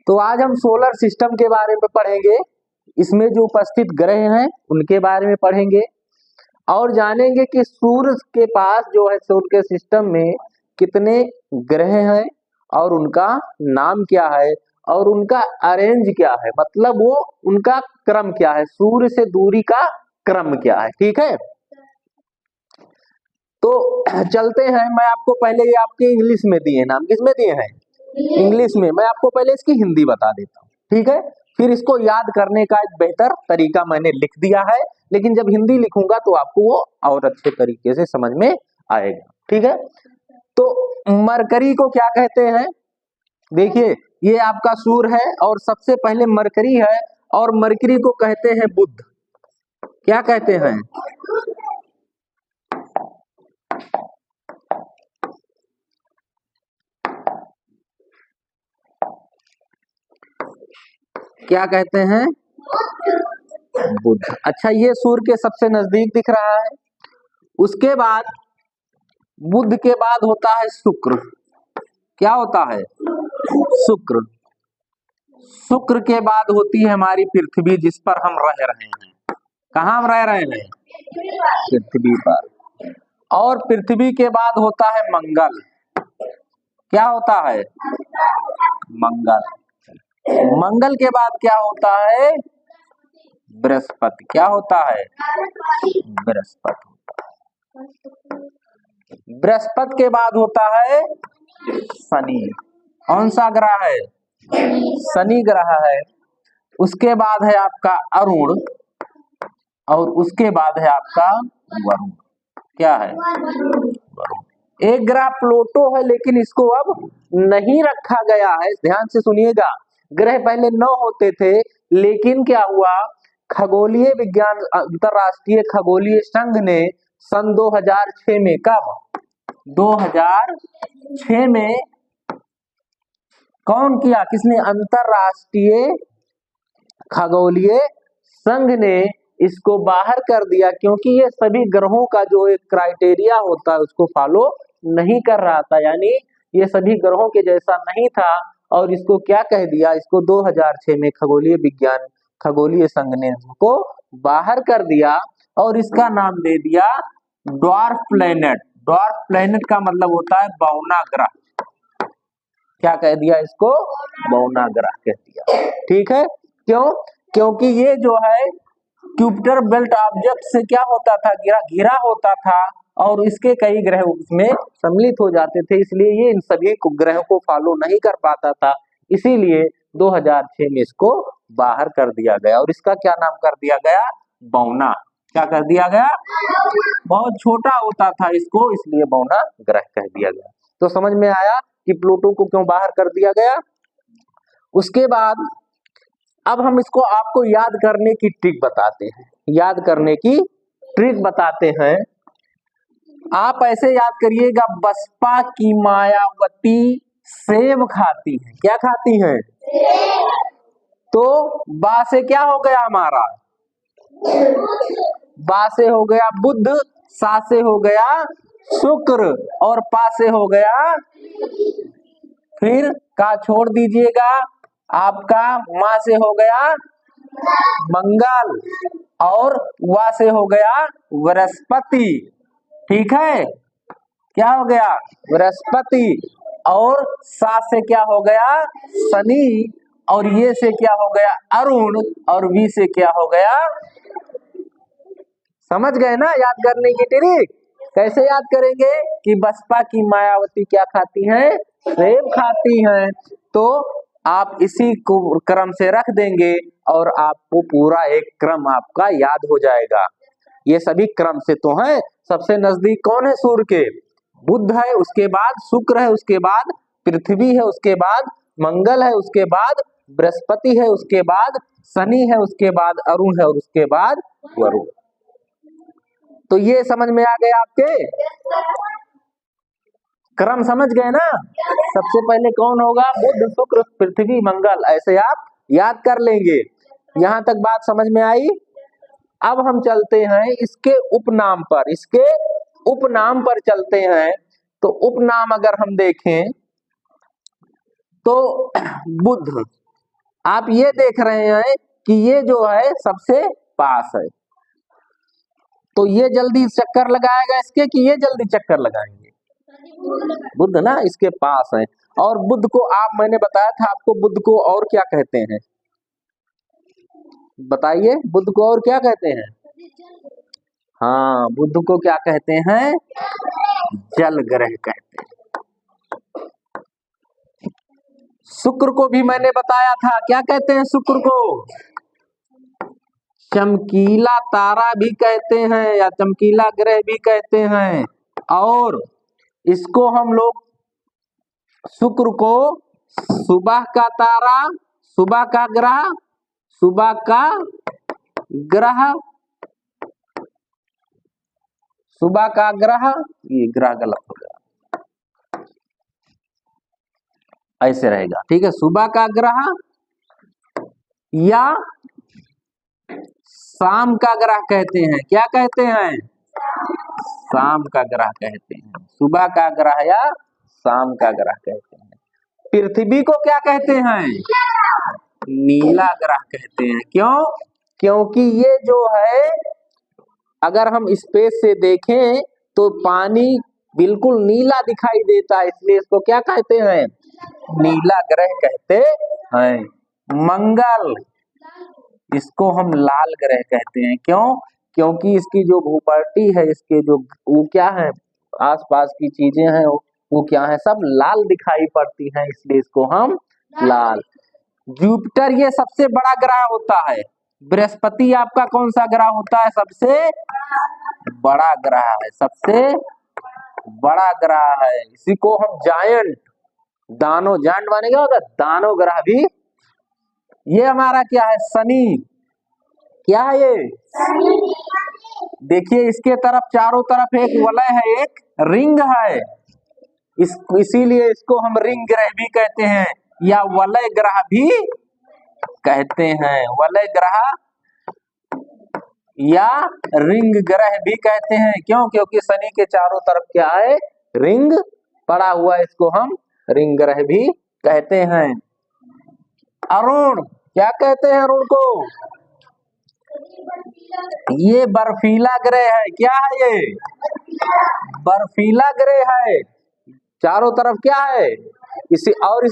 तो आज हम सोलर सिस्टम के बारे में पढ़ेंगे। इसमें जो उपस्थित ग्रह हैं उनके बारे में पढ़ेंगे और जानेंगे कि सूर्य के पास जो है सोलर के सिस्टम में कितने ग्रह हैं और उनका नाम क्या है और उनका अरेंज क्या है, मतलब वो उनका क्रम क्या है, सूर्य से दूरी का क्रम क्या है। ठीक है, तो चलते हैं। मैं आपको पहले ये आपके इंग्लिश में दिए नाम, किस में दिए हैं? इंग्लिश में। मैं आपको पहले इसकी हिंदी बता देता हूँ, ठीक है। फिर इसको याद करने का एक बेहतर तरीका मैंने लिख दिया है, लेकिन जब हिंदी लिखूंगा तो आपको वो और अच्छे तरीके से समझ में आएगा। ठीक है, तो मरकरी को क्या कहते हैं? देखिए, ये आपका सूर्य है और सबसे पहले मरकरी है और मरकरी को कहते हैं बुध। क्या कहते हैं? क्या कहते हैं? बुध। अच्छा, ये सूर्य के सबसे नजदीक दिख रहा है। उसके बाद बुध के बाद होता है शुक्र। क्या होता है? शुक्र। शुक्र के बाद होती है हमारी पृथ्वी, जिस पर हम रह रहे हैं। कहाँ हम रह रहे हैं? पृथ्वी पर। और पृथ्वी के बाद होता है मंगल। क्या होता है? मंगल। मंगल के बाद क्या होता है? बृहस्पति। क्या होता है? बृहस्पति होता है। बृहस्पति के बाद होता है शनि। कौन सा ग्रह है? शनि ग्रह है। उसके बाद है आपका अरुण और उसके बाद है आपका वरुण। क्या है? वरुण। एक ग्रह प्लूटो है, लेकिन इसको अब नहीं रखा गया है। ध्यान से सुनिएगा, ग्रह पहले 9 होते थे, लेकिन क्या हुआ, खगोलीय विज्ञान अंतरराष्ट्रीय खगोलीय संघ ने सन 2006 में, कब? 2006 में कौन किया? किसने? अंतरराष्ट्रीय खगोलीय संघ ने इसको बाहर कर दिया, क्योंकि ये सभी ग्रहों का जो एक क्राइटेरिया होता है उसको फॉलो नहीं कर रहा था, यानी ये सभी ग्रहों के जैसा नहीं था। और इसको क्या कह दिया? इसको 2006 में खगोलीय संघ ने इसको बाहर कर दिया और इसका नाम दे दिया ड्वार्फ प्लैनेट। ड्वार्फ प्लैनेट का मतलब होता है बौना ग्रह। क्या कह दिया इसको? बौना ग्रह कह दिया। ठीक है, क्यों? क्योंकि ये जो है क्यूपिटर बेल्ट ऑब्जेक्ट से क्या होता था? घिरा होता था और इसके कई ग्रह उसमें सम्मिलित हो जाते थे, इसलिए ये इन सभी ग्रहों को फॉलो नहीं कर पाता था। इसीलिए 2006 में इसको बाहर कर दिया गया और इसका क्या नाम कर दिया गया? बौना। क्या कर दिया गया? बहुत छोटा होता था इसको, इसलिए बौना ग्रह कह दिया गया। तो समझ में आया कि प्लूटो को क्यों बाहर कर दिया गया। उसके बाद अब हम इसको आपको याद करने की ट्रिक बताते हैं। याद करने की ट्रिक बताते हैं। आप ऐसे याद करिएगा, बसपा की मायावती सेब खाती है। क्या खाती है? तो बा से क्या हो गया हमारा? बा से हो गया बुध, सा से हो गया शुक्र और पा से हो गया, फिर का छोड़ दीजिएगा, आपका माँ से हो गया मंगल और वा से हो गया बृहस्पति। ठीक है, क्या हो गया? बृहस्पति। और सा से क्या हो गया? शनि। और ये से क्या हो गया? अरुण। और वी से क्या हो गया? समझ गए ना याद करने की ट्रिक? कैसे याद करेंगे कि बसपा की मायावती क्या खाती हैं? सेब खाती हैं। तो आप इसी को क्रम से रख देंगे और आपको पूरा एक क्रम आपका याद हो जाएगा। ये सभी क्रम से तो हैं। सबसे नजदीक कौन है सूर्य के? बुध है, उसके बाद शुक्र है, उसके बाद पृथ्वी है, उसके बाद मंगल है, उसके बाद बृहस्पति है, उसके बाद शनि है, उसके बाद अरुण है और उसके बाद वरुण। तो ये समझ में आ गए आपके? क्रम समझ गए ना? सबसे पहले कौन होगा? बुध, शुक्र, पृथ्वी, मंगल। ऐसे आप याद कर लेंगे। यहां तक बात समझ में आई? अब हम चलते हैं इसके उपनाम पर। इसके उपनाम पर चलते हैं। तो उपनाम अगर हम देखें तो बुध, आप ये देख रहे हैं कि ये जो है सबसे पास है, तो ये जल्दी चक्कर लगाएगा इसके कि ये जल्दी चक्कर लगाएंगे? बुध ना इसके पास है। और बुध को मैंने बताया था आपको, बुध को और क्या कहते हैं? बताइए, बुध को और क्या कहते हैं? हाँ, बुध को क्या कहते हैं? जल ग्रह कहते हैं। शुक्र को भी मैंने बताया था, क्या कहते हैं शुक्र को? चमकीला तारा भी कहते हैं या चमकीला ग्रह भी कहते हैं। और इसको हम लोग शुक्र को सुबह का तारा, सुबह का ग्रह, सुबह का ग्रह, सुबह का ग्रह, ये ग्रह गलत हो गया, ऐसे रहेगा, ठीक है। सुबह का ग्रह या शाम का ग्रह कहते हैं। क्या कहते हैं? शाम का ग्रह कहते हैं। सुबह का ग्रह या शाम का ग्रह कहते हैं। पृथ्वी को क्या कहते हैं? नीला ग्रह कहते हैं। क्यों? क्योंकि ये जो है, अगर हम स्पेस से देखें तो पानी बिल्कुल नीला दिखाई देता है, इसलिए इसको क्या कहते हैं? नीला ग्रह कहते हैं। मंगल, इसको हम लाल ग्रह कहते हैं। क्यों? क्योंकि इसकी जो भूपर्टी है, इसके जो वो क्या है, आसपास की चीजें हैं वो क्या है, सब लाल दिखाई पड़ती हैं, इसलिए इसको हम लाल। जुपिटर ये सबसे बड़ा ग्रह होता है। बृहस्पति आपका कौन सा ग्रह होता है? सबसे बड़ा ग्रह है, सबसे बड़ा ग्रह है। इसी को हम जायंट, दानो, जायंट माने क्या होता है? दानो ग्रह भी। ये हमारा क्या है? शनि। क्या है ये? देखिए इसके तरफ चारों तरफ एक वलय है, एक रिंग है, इसीलिए इसको हम रिंग ग्रह भी कहते हैं या वलय ग्रह भी कहते हैं। वलय ग्रह या रिंग ग्रह भी कहते हैं। क्यों? क्योंकि शनि के चारों तरफ क्या है? रिंग पड़ा हुआ है, इसको हम रिंग ग्रह भी कहते हैं। अरुण, क्या कहते हैं अरुण को? ये बर्फीला ग्रह है। क्या है ये? बर्फीला ग्रह है। चारों तरफ क्या है?